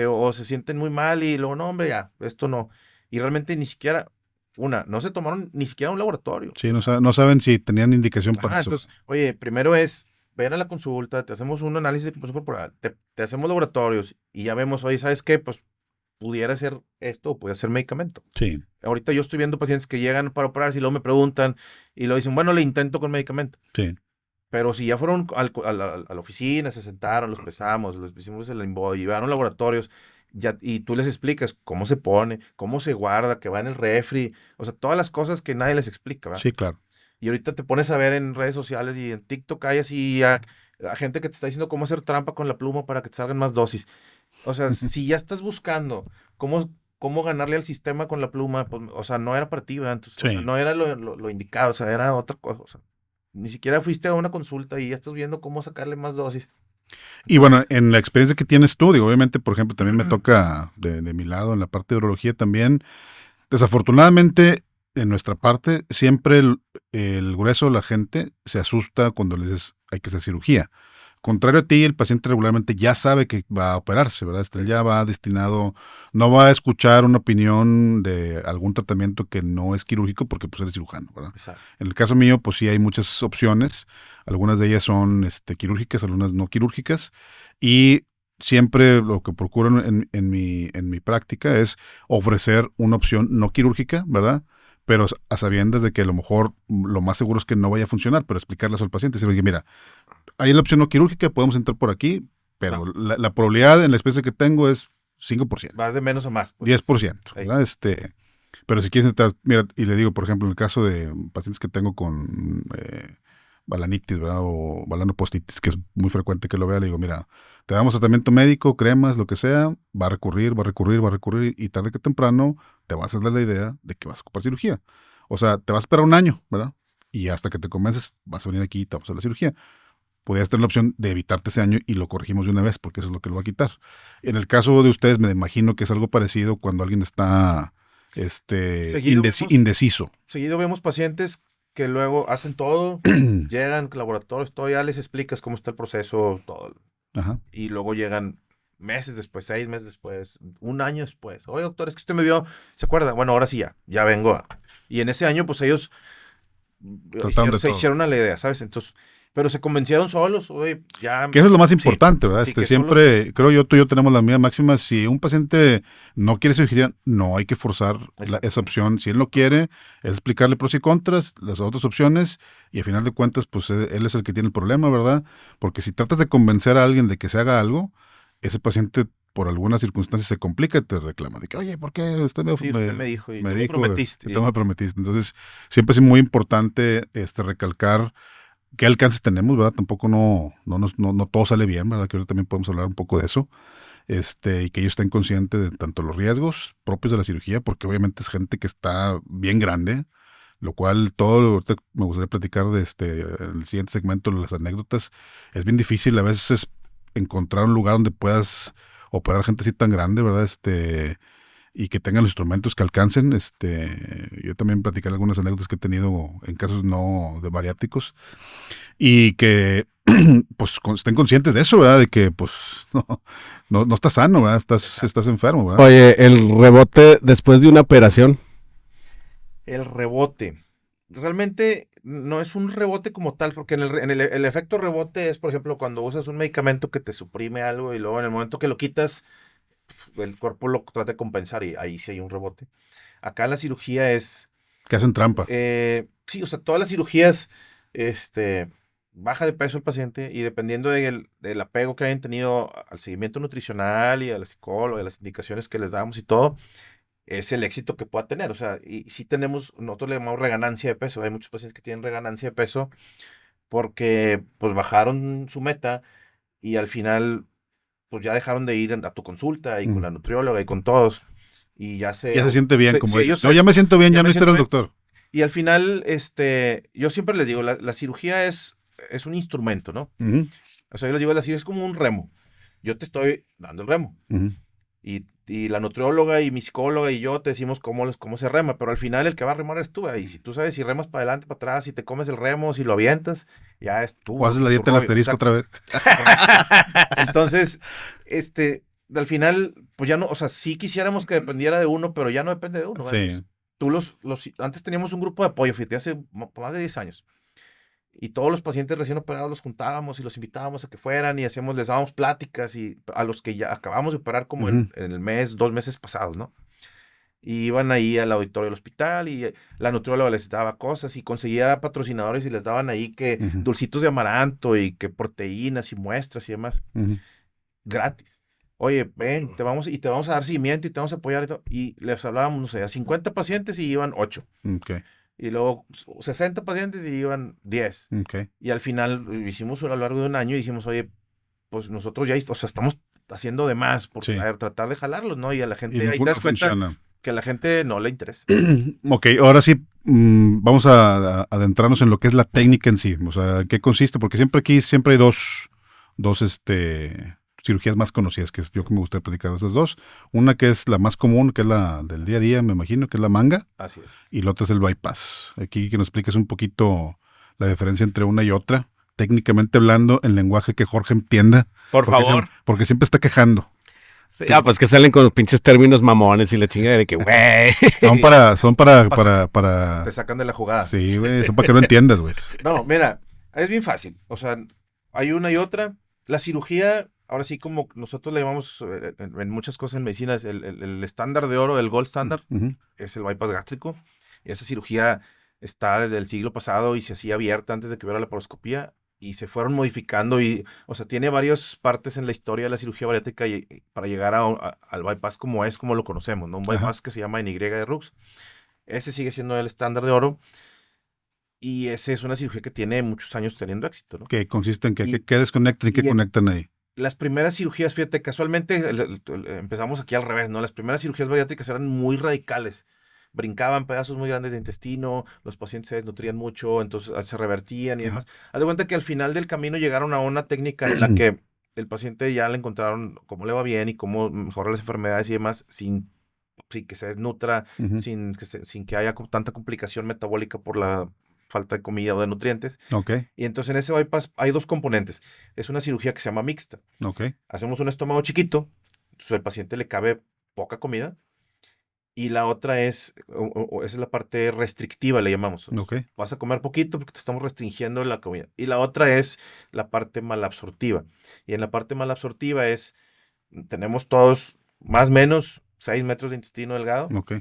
o se sienten muy mal y luego, no, hombre, ya, esto no. Y realmente ni siquiera, no se tomaron ni siquiera un laboratorio. Sí, O no, sea, no saben si tenían indicación para eso. entonces, oye, primero es, ven a la consulta, te hacemos un análisis de composición corporal, te hacemos laboratorios y ya vemos, oye, ¿sabes qué? Pues pudiera ser esto o pudiera ser medicamento. Sí. Ahorita yo estoy viendo pacientes que llegan para operarse y luego me preguntan y lo dicen, bueno, le intento con medicamento. Sí. Pero si ya fueron a la oficina, se sentaron, los pesamos, los hicimos el InBody, llevaron laboratorios, y tú les explicas cómo se pone, cómo se guarda, que va en el refri, o sea, todas las cosas que nadie les explica, ¿verdad? Sí, claro. Y ahorita te pones a ver en redes sociales y en TikTok hay así a gente que te está diciendo cómo hacer trampa con la pluma para que te salgan más dosis. O sea, si ya estás buscando cómo ganarle al sistema con la pluma, pues, o sea, no era para ti, ¿verdad? Entonces, o sea, Sí. no era lo indicado, o sea, era otra cosa. O sea, ni siquiera fuiste a una consulta y ya estás viendo cómo sacarle más dosis. Y bueno, en la experiencia que tienes tú, digo, obviamente, por ejemplo, también me toca de mi lado en la parte de urología también. Desafortunadamente, en nuestra parte, siempre el grueso de la gente se asusta cuando les dices hay que hacer cirugía. Contrario a ti, el paciente regularmente ya sabe que va a operarse, ¿verdad? Él ya va destinado, no va a escuchar una opinión de algún tratamiento que no es quirúrgico porque pues eres cirujano, ¿verdad? Exacto. En el caso mío, pues sí hay muchas opciones. Algunas de ellas son quirúrgicas, algunas no quirúrgicas. Y siempre lo que procuro en mi práctica es ofrecer una opción no quirúrgica, ¿verdad? Pero a sabiendas de que a lo mejor lo más seguro es que no vaya a funcionar, pero explicarle eso al paciente. Decirle, oye, mira, hay la opción no quirúrgica, podemos entrar por aquí, pero la probabilidad en la especie que tengo es 5%. Vas de menos a más. Pues. 10%, Ahí. ¿verdad? Pero si quieres entrar, mira, y le digo, por ejemplo, en el caso de pacientes que tengo con balanictis, ¿verdad? O balanopostitis, que es muy frecuente que lo vea, le digo, mira, te damos tratamiento médico, cremas, lo que sea, va a recurrir, y tarde que temprano te vas a dar la idea de que vas a ocupar cirugía. O sea, te vas a esperar un año, ¿verdad? Y hasta que te convences, vas a venir aquí y te vamos a hacer la cirugía. Podrías tener la opción de evitarte ese año y lo corregimos de una vez, porque eso es lo que lo va a quitar. En el caso de ustedes, me imagino que es algo parecido cuando alguien está indeciso. Seguido vemos pacientes que luego hacen todo, llegan al laboratorio, todo, ya les explicas cómo está el proceso, todo. Ajá. Y luego llegan meses después, 6 meses después, un año después. Oye, doctor, es que usted me vio, ¿se acuerda? Bueno, ahora sí ya vengo. Y en ese año, pues ellos se hicieron a la idea, ¿sabes? Entonces, pero se convencieron solos, oye, ya. Que eso es lo más importante, ¿verdad? Sí, siempre, creo tú y yo tenemos la misma máxima. Si un paciente no quiere cirugía, no hay que forzar esa opción. Si él no quiere, es explicarle pros y contras, las otras opciones, y al final de cuentas, pues él es el que tiene el problema, ¿verdad? Porque si tratas de convencer a alguien de que se haga algo, ese paciente por algunas circunstancias se complica y te reclama. De que, oye, ¿por qué? Usted me dijo y tú me prometiste. Y tú me prometiste. Entonces, siempre es muy importante recalcar qué alcances tenemos, ¿verdad? Tampoco no todo sale bien, ¿verdad? Que ahora también podemos hablar un poco de eso. Y que ellos estén conscientes de tanto los riesgos propios de la cirugía, porque obviamente es gente que está bien grande, lo cual ahorita me gustaría platicar en el siguiente segmento, las anécdotas. Es bien difícil a veces encontrar un lugar donde puedas operar gente así tan grande, ¿verdad? y que tengan los instrumentos que alcancen. Yo también platicaré algunas anécdotas que he tenido en casos no de bariátricos y que pues estén conscientes de eso, ¿verdad? De que pues no estás sano, ¿verdad? Estás enfermo, ¿verdad? Oye, el rebote después de una operación. El rebote. Realmente no es un rebote como tal, porque el efecto rebote es, por ejemplo, cuando usas un medicamento que te suprime algo y luego en el momento que lo quitas, el cuerpo lo trata de compensar y ahí sí hay un rebote. Acá la cirugía es, Que hacen trampa. sí, o sea, todas las cirugías, baja de peso el paciente y dependiendo del apego que hayan tenido al seguimiento nutricional y a la psicóloga, a las indicaciones que les damos y todo, es el éxito que pueda tener. O sea, y si tenemos, nosotros le llamamos reganancia de peso. Hay muchos pacientes que tienen reganancia de peso porque pues bajaron su meta y al final pues ya dejaron de ir a tu consulta y con la nutrióloga y con todos. Y ya se siente bien, como sí, dices. No, ya me siento bien, ya no necesito ir al doctor. Y al final, yo siempre les digo, la cirugía es un instrumento, ¿no? Uh-huh. O sea, yo les digo, la cirugía es como un remo. Yo te estoy dando el remo. Uh-huh. Y la nutrióloga y mi psicóloga y yo te decimos cómo se rema, pero al final el que va a remar es tú. Y si tú sabes si remas para adelante, para atrás, si te comes el remo, si lo avientas, ya es tú. O haces la dieta en asterisco otra vez. Entonces, al final, pues ya no, o sea, sí quisiéramos que dependiera de uno, pero ya no depende de uno. Sí. Antes teníamos un grupo de apoyo, fíjate, hace más de 10 años. Y todos los pacientes recién operados los juntábamos y los invitábamos a que fueran y les dábamos pláticas y a los que ya acabamos de operar como en el mes, 2 meses pasados, ¿no? Y iban ahí al auditorio del hospital y la nutrióloga les daba cosas y conseguía patrocinadores y les daban ahí que dulcitos de amaranto y que proteínas y muestras y demás. Gratis. Oye, ven, te vamos a dar seguimiento y te vamos a apoyar y todo. Y les hablábamos, no sé, a 50 pacientes y iban 8. Okay. Y luego 60 pacientes y iban 10. Okay. Y al final hicimos a lo largo de un año y dijimos, oye, pues nosotros ya, o sea, estamos haciendo de más por tratar de jalarlos, ¿no? Y a la gente, ahí te das cuenta que a la gente no le interesa. Ok, ahora sí, vamos a adentrarnos en lo que es la técnica en sí. O sea, ¿en qué consiste? Porque siempre hay dos cirugías más conocidas, que yo que me gustaría platicar de esas dos. Una que es la más común, que es la del día a día, me imagino, que es la manga. Así es. Y la otra es el bypass. Aquí que nos expliques un poquito la diferencia entre una y otra, técnicamente hablando, en lenguaje que Jorge entienda. Por favor. Porque siempre está quejando. Sí, pues que salen con pinches términos mamones y la chingada de que, güey. Son para... Te sacan de la jugada. Sí, güey, son para que no entiendas, güey. No, mira, es bien fácil. O sea, hay una y otra. La cirugía, ahora sí, como nosotros le llamamos en muchas cosas en medicina, el estándar de oro, el gold standard, es el bypass gástrico. Y esa cirugía está desde el siglo pasado y se hacía abierta antes de que hubiera la laparoscopía y se fueron modificando y, o sea, tiene varias partes en la historia de la cirugía bariátrica para llegar al bypass como lo conocemos, ¿no? Un bypass que se llama NY de Rux. Ese sigue siendo el estándar de oro. Y esa es una cirugía que tiene muchos años teniendo éxito, ¿no? Que consiste en qué desconectan y qué conectan ahí. Las primeras cirugías, fíjate, casualmente empezamos aquí al revés, ¿no? Las primeras cirugías bariátricas eran muy radicales. Brincaban pedazos muy grandes de intestino, los pacientes se desnutrían mucho, entonces se revertían y demás. Haz de cuenta que al final del camino llegaron a una técnica en la que el paciente ya le encontraron cómo le va bien y cómo mejorar las enfermedades y demás sin que se desnutra, sin que haya tanta complicación metabólica por la falta de comida o de nutrientes. Okay. Y entonces en ese bypass hay dos componentes. Es una cirugía que se llama mixta. Okay. Hacemos un estómago chiquito, entonces al paciente le cabe poca comida. Y la otra esa es la parte restrictiva, le llamamos. Okay. Vas a comer poquito porque te estamos restringiendo la comida. Y la otra es la parte malabsortiva. Y en la parte malabsortiva tenemos todos más o menos 6 metros de intestino delgado. Ok.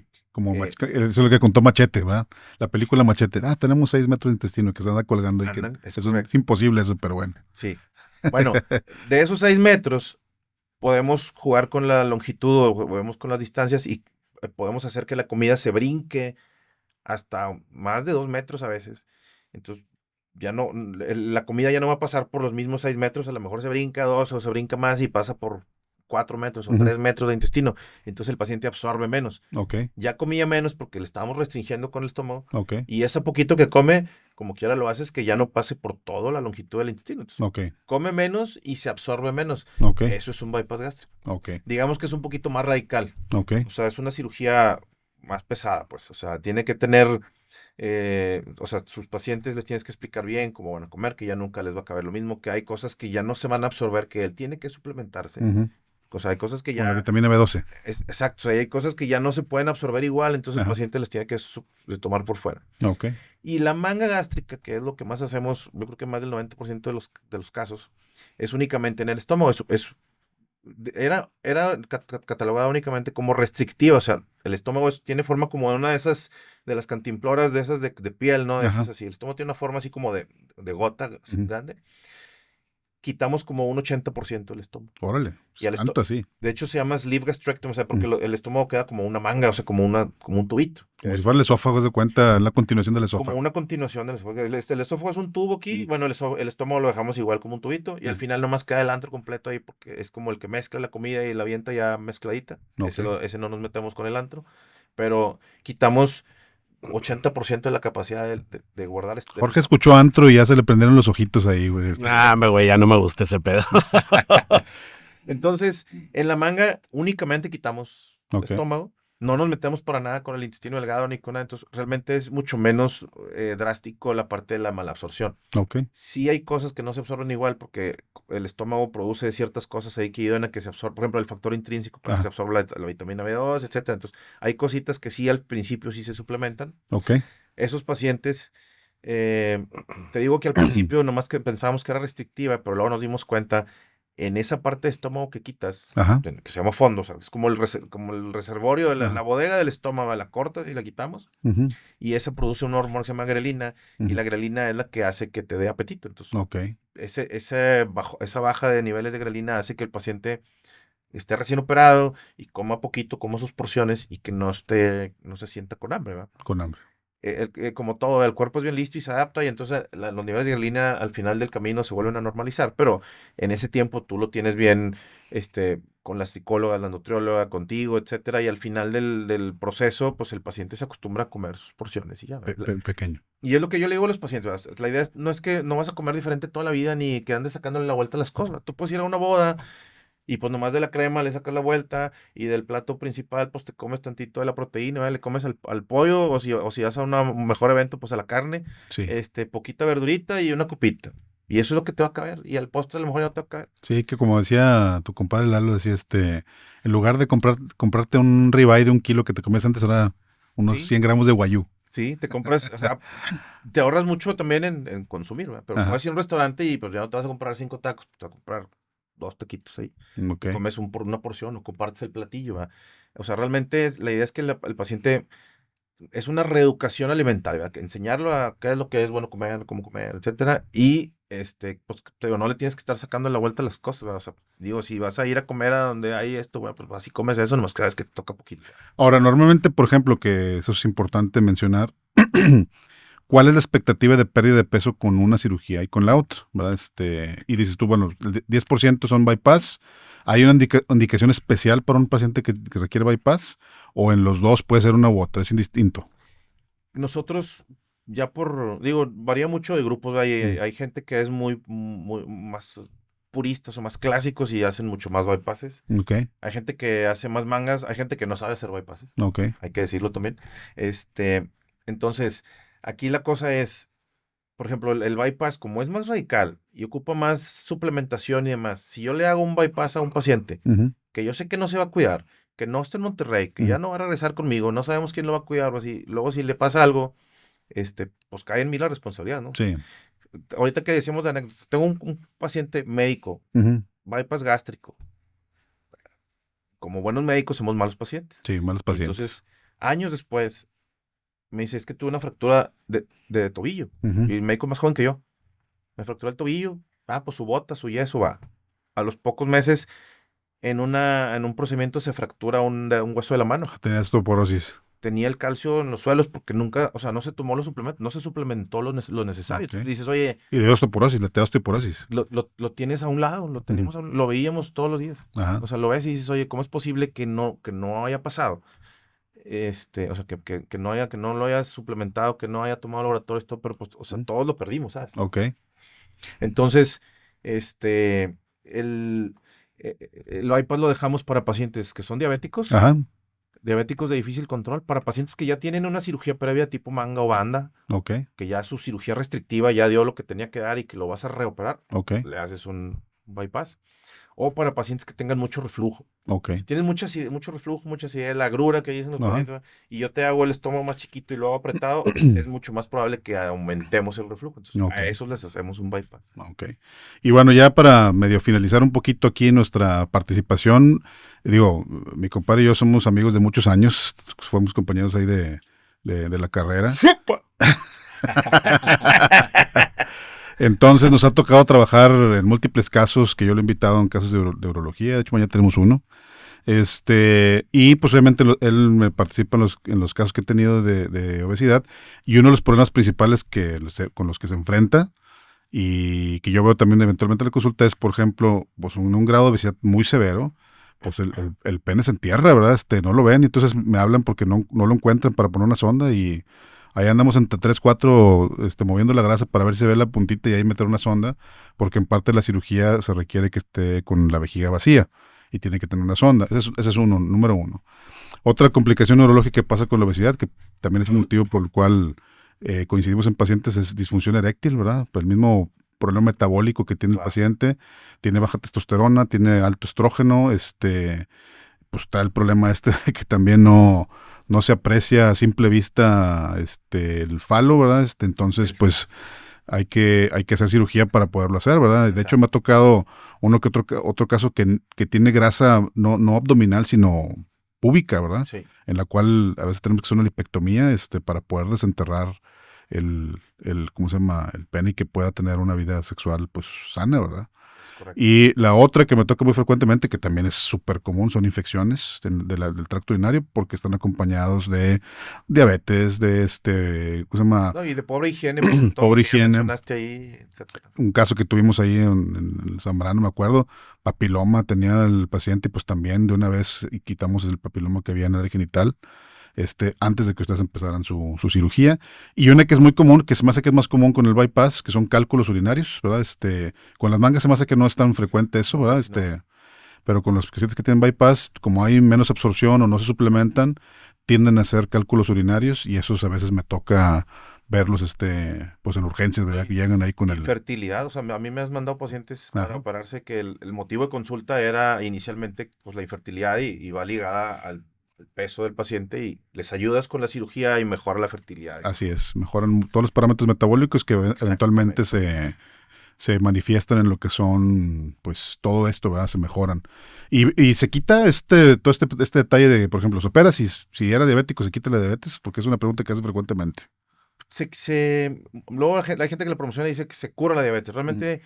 Eso es lo que contó Machete, ¿verdad? La película Machete. Tenemos 6 metros de intestino que se anda colgando. Es imposible eso, pero bueno. Sí. Bueno, de esos 6 metros podemos jugar con la longitud o podemos con las distancias y podemos hacer que la comida se brinque hasta más de 2 metros a veces. Entonces, la comida ya no va a pasar por los mismos 6 metros. A lo mejor se brinca 2 o se brinca más y pasa por 4 metros o Ujú. 3 metros de intestino. Entonces el paciente absorbe menos. Ok, Ya comía menos porque le estábamos restringiendo con el estómago. ok, Y ese poquito que come, como quiera lo haces, que ya no pase por toda la longitud del intestino. Entonces, ok, come menos y se absorbe menos. ok, Eso es un bypass gástrico. ok, Digamos que es un poquito más radical. ok, O sea, es una cirugía más pesada, pues. O sea, tiene que tener, o sea, sus pacientes les tienes que explicar bien cómo van a comer, que ya nunca les va a caber lo mismo, que hay cosas que ya no se van a absorber, que él tiene que suplementarse. ujú. O sea, hay cosas que Con la ya, vitamina B12. exacto, o sea, hay cosas que ya no se pueden absorber igual, entonces el Ajá. paciente les tiene que tomar por fuera. Ok, Y la manga gástrica, que es lo que más hacemos, yo creo que más del 90% de los casos, es únicamente en el estómago. Era catalogada únicamente como restrictiva, o sea, el estómago tiene forma como de una de esas, de las cantimploras de esas de piel, ¿no? De esas Ajá. así. El estómago tiene una forma así como de gota, así Ujú. grande. Quitamos como un 80% del estómago. Órale, Y al tanto así. De hecho se llama sleeve gastrectomy, o sea, porque Mm. el estómago queda como una manga, o sea, como un tubito. Como si fuera el esófago, haz de cuenta, la continuación del Como esófago. una continuación del esófago. El esófago es un tubo aquí, bueno, el estómago lo dejamos igual como un tubito y al Mm. final nomás queda el antro completo ahí porque es como el que mezcla la comida y la avienta ya mezcladita. Ese, Ok. ese no nos metemos con el antro, pero quitamos 80% de la capacidad de guardar Jorge escuchó antro y ya se le prendieron los ojitos ahí, güey. Ah, güey, ya no me gusta ese pedo. Entonces, en la manga únicamente quitamos Ok. estómago. No nos metemos para nada con el intestino delgado ni con nada. Entonces, realmente es mucho menos drástico la parte de la malabsorción. Ok. Sí hay cosas que no se absorben igual porque el estómago produce ciertas cosas ahí que ayudan a que se absorba, por ejemplo, el factor intrínseco para que Ajá. se absorba la vitamina B2, etcétera. Entonces, hay cositas que sí al principio sí se suplementan. Ok. Esos pacientes, te digo que al principio nomás que pensábamos que era restrictiva, pero luego nos dimos cuenta en esa parte de estómago que quitas, Ajá. que se llama fondo, o sea, es como como el reservorio, de la Ajá. bodega del estómago, la cortas y la quitamos, Ujú, y esa produce un hormona que se llama grelina, y ujú. la grelina es la que hace que te dé apetito. Entonces, Ok. esa baja de niveles de grelina hace que el paciente esté recién operado y coma poquito, coma sus porciones y que no se sienta con hambre, ¿verdad? Con hambre. Como todo, el cuerpo es bien listo y se adapta y entonces los niveles de grelina al final del camino se vuelven a normalizar, pero en ese tiempo tú lo tienes bien con la psicóloga, la nutrióloga, contigo, etcétera, y al final del proceso, pues el paciente se acostumbra a comer sus porciones y ya. Pequeño. Y es lo que yo le digo a los pacientes, ¿verdad? La idea no es que no vas a comer diferente toda la vida ni que andes sacándole la vuelta a las cosas. Tú puedes ir a una boda y pues nomás de la crema le sacas la vuelta y del plato principal pues te comes tantito de la proteína, ¿verdad? Le comes al pollo o si vas a un mejor evento pues a la carne, Sí. Poquita verdurita y una copita. Y eso es lo que te va a caber. Y al postre a lo mejor ya te va a caber. Sí, que como decía tu compadre Lalo, decía en lugar de comprarte un ribeye de 1 kilo que te comías antes, ahora unos Sí. 100 gramos de guayú. Sí, te compras, o sea, te ahorras mucho también en consumir, ¿verdad? Pero Ajá. puedes ir a un restaurante y pues ya no te vas a comprar 5 tacos, te vas a comprar 2 taquitos ahí. Ok. Comes por una porción o compartes el platillo, ¿verdad? O sea, realmente la idea es que el paciente es una reeducación alimentaria, ¿verdad? Que enseñarlo a qué es lo que es bueno comer, cómo comer, etcétera. Y pues te digo, no le tienes que estar sacando la vuelta a las cosas, ¿verdad? O sea, digo, si vas a ir a comer a donde hay esto, bueno, pues así comes eso, nomás que sabes que te toca poquito. Ahora, normalmente, por ejemplo, que eso es importante mencionar, ¿cuál es la expectativa de pérdida de peso con una cirugía y con la otra? ¿Verdad? Y dices tú, bueno, el 10% son bypass. ¿Hay una indicación especial para un paciente que requiere bypass? ¿O en los dos puede ser una u otra? Es indistinto. Nosotros, digo, varía mucho de grupos, hay, Mm. hay gente que es muy más puristas o más clásicos y hacen mucho más bypasses. Ok, Hay gente que hace más mangas, hay gente que no sabe hacer bypasses, ok. hay que decirlo también. Entonces, aquí la cosa es, por ejemplo, el bypass, como es más radical y ocupa más suplementación y demás, si yo le hago un bypass a un paciente Ujú, que yo sé que no se va a cuidar, que no está en Monterrey, que ya ujú. no va a regresar conmigo, no sabemos quién lo va a cuidar o así, luego si le pasa algo, pues cae en mí la responsabilidad, ¿no? Sí. Ahorita que decíamos de anécdotas, tengo un paciente médico, Ujú. bypass gástrico. Como buenos médicos somos malos pacientes. Sí, malos pacientes. Entonces, años después, me dice, es que tuve una fractura de tobillo. Ujú. Y el médico más joven que yo. Me fracturó el tobillo. Pues su bota, su yeso va. A los pocos meses, en un procedimiento se fractura un hueso de la mano. Tenía osteoporosis. tenía el calcio en los suelos porque nunca, o sea, no se tomó los suplementos, no se suplementó lo necesario. Ok. Entonces dices, oye, Y de osteoporosis, le te da osteoporosis. lo tienes a un lado, lo tenemos, lo veíamos todos los días. Ajá. O sea, lo ves y dices, oye, ¿cómo es posible que no haya pasado? O sea, que no lo hayas suplementado, que no haya tomado laboratorios, todo, pero pues, o sea, todos lo perdimos, ¿sabes? Ok. Entonces, el bypass lo dejamos para pacientes que son diabéticos, Ajá. diabéticos de difícil control, para pacientes que ya tienen una cirugía previa tipo manga o banda, Ok. que ya su cirugía restrictiva ya dio lo que tenía que dar y que lo vas a reoperar, Ok. le haces un bypass. O para pacientes que tengan mucho reflujo. Ok. Si tienes mucho reflujo, mucha acidez, la agrura que dicen los Ajá. pacientes, y yo te hago el estómago más chiquito y luego apretado, es mucho más probable que aumentemos el reflujo. Entonces, Ok. a eso les hacemos un bypass. Ok. Y bueno, ya para medio finalizar un poquito aquí nuestra participación, digo, mi compadre y yo somos amigos de muchos años, fuimos compañeros ahí de la carrera. Entonces nos ha tocado trabajar en múltiples casos que yo lo he invitado en casos de urología, de hecho mañana tenemos uno. Y pues obviamente él me participa en los casos que he tenido de obesidad, y uno de los problemas principales con los que se enfrenta y que yo veo también eventualmente en la consulta es, por ejemplo, pues en un grado de obesidad muy severo, pues el pene se entierra, ¿verdad? No lo ven, y entonces me hablan porque no lo encuentran para poner una sonda, y ahí andamos entre 3, 4 moviendo la grasa para ver si se ve la puntita y ahí meter una sonda, porque en parte de la cirugía se requiere que esté con la vejiga vacía y tiene que tener una sonda. Ese es número uno. Otra complicación neurológica que pasa con la obesidad, que también es un motivo por el cual coincidimos en pacientes, es disfunción eréctil, ¿verdad? Pues el mismo problema metabólico que tiene el paciente, tiene baja testosterona, tiene alto estrógeno, pues está el problema de que también no se aprecia a simple vista el falo, ¿verdad? Entonces, pues hay que hacer cirugía para poderlo hacer, ¿verdad? De hecho, me ha tocado otro caso que tiene grasa no abdominal, sino púbica, ¿verdad? Sí. En la cual a veces tenemos que hacer una lipectomía para poder desenterrar ¿cómo se llama? El pene, y que pueda tener una vida sexual pues sana, ¿verdad? Es correcto. Y la otra que me toca muy frecuentemente, que también es súper común, son infecciones del tracto urinario, porque están acompañados de diabetes, ¿cómo se llama? No, y de pobre higiene, pues, todo Pobre lo que ya higiene. mencionaste ahí, etcétera. Un caso que tuvimos ahí en Zambrano, me acuerdo, papiloma tenía el paciente, y pues también de una vez quitamos el papiloma que había en el área genital, antes de que ustedes empezaran su cirugía. Y una que es muy común, que se me hace que es más común con el bypass, que son cálculos urinarios, ¿verdad? Con las mangas se me hace que no es tan frecuente eso, ¿verdad? No. Pero con los pacientes que tienen bypass, como hay menos absorción o no se suplementan, tienden a hacer cálculos urinarios, y esos a veces me toca verlos pues en urgencias, ¿verdad? Que llegan ahí con el... Fertilidad, o sea, a mí me has mandado pacientes para Ajá. operarse que el motivo de consulta era inicialmente pues la infertilidad y va ligada al peso del paciente, y les ayudas con la cirugía y mejora la fertilidad. Así es, mejoran todos los parámetros metabólicos que eventualmente se manifiestan en lo que son, pues, todo esto, ¿verdad? Se mejoran. Y se quita todo este detalle de, por ejemplo, ¿se opera si era diabético, se quita la diabetes? Porque es una pregunta que hace frecuentemente. Luego la gente que le promociona dice que se cura la diabetes. Realmente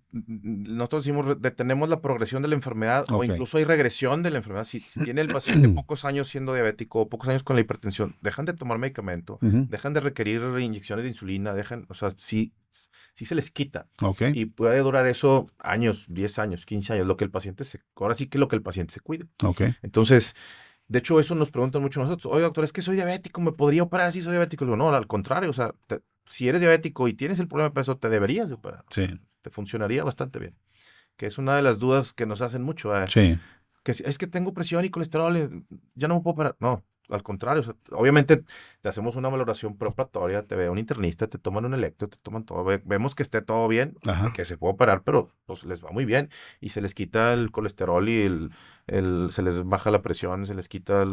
nosotros decimos detenemos la progresión de la enfermedad, o Ok. incluso hay regresión de la enfermedad. Si tiene el paciente pocos años siendo diabético o pocos años con la hipertensión, dejan de tomar medicamento, Ujú. dejan de requerir inyecciones de insulina, o sea, sí se les quita. Ok. Y puede durar eso años, 10 años, 15 años, ahora sí que lo que el paciente se cuide. Ok. Entonces, de hecho, eso nos preguntan mucho nosotros. Oye, doctor, es que soy diabético, ¿me podría operar si soy diabético? Le digo, no, al contrario, o sea, si eres diabético y tienes el problema de peso, te deberías de operar. Sí. Te funcionaría bastante bien. Que es una de las dudas que nos hacen mucho. Sí. Que es que tengo presión y colesterol, ya no me puedo operar. No, al contrario, o sea, obviamente te hacemos una valoración preoperatoria, te ve un internista, te toman un electro, te toman todo, vemos que esté todo bien, Ajá. que se puede operar, pero pues les va muy bien y se les quita el colesterol y se les baja la presión, se les quita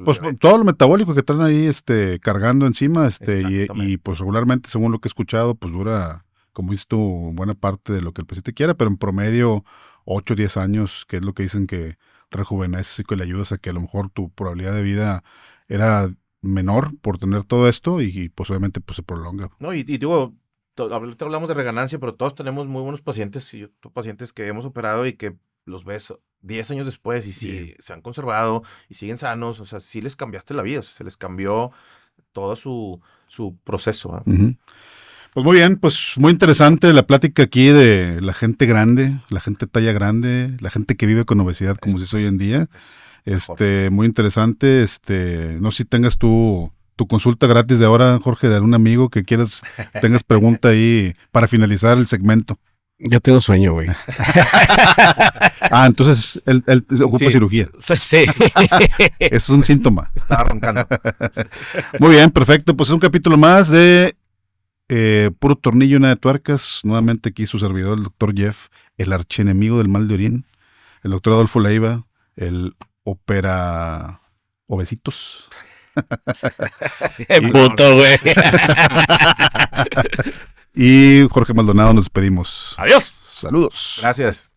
Pues todo lo metabólico que traen ahí cargando encima, Exactamente. y pues regularmente, según lo que he escuchado, pues dura, como dices tú, buena parte de lo que el paciente quiera, pero en promedio 8 o 10 años, que es lo que dicen que rejuveneces y que le ayudas a que a lo mejor tu probabilidad de vida era menor por tener todo esto, y pues obviamente pues se prolonga. No, y digo, ahorita hablamos de reganancia, pero todos tenemos muy buenos pacientes, pacientes que hemos operado y que los ves 10 años después y sí, se han conservado y siguen sanos, o sea, sí les cambiaste la vida, o sea, se les cambió todo su proceso. ¿Eh? Uh-huh. Pues muy bien, pues muy interesante la plática aquí de la gente grande, la gente talla grande, la gente que vive con obesidad como se dice hoy en día. Muy interesante, no sé si tengas tu consulta gratis de ahora, Jorge, de algún amigo que quieras, tengas pregunta ahí para finalizar el segmento. Yo tengo sueño, güey. Entonces él ocupa cirugía. Sí. Es un síntoma. Estaba roncando. Muy bien, perfecto. Pues es un capítulo más de Puro Tornillo y Nada de Tuercas. Nuevamente aquí su servidor, el doctor Jeff, el archienemigo del mal de orín. El doctor Adolfo Leiva, el opera obesitos. Puto, güey. Y Jorge Maldonado, nos despedimos. Adiós. Saludos. Gracias.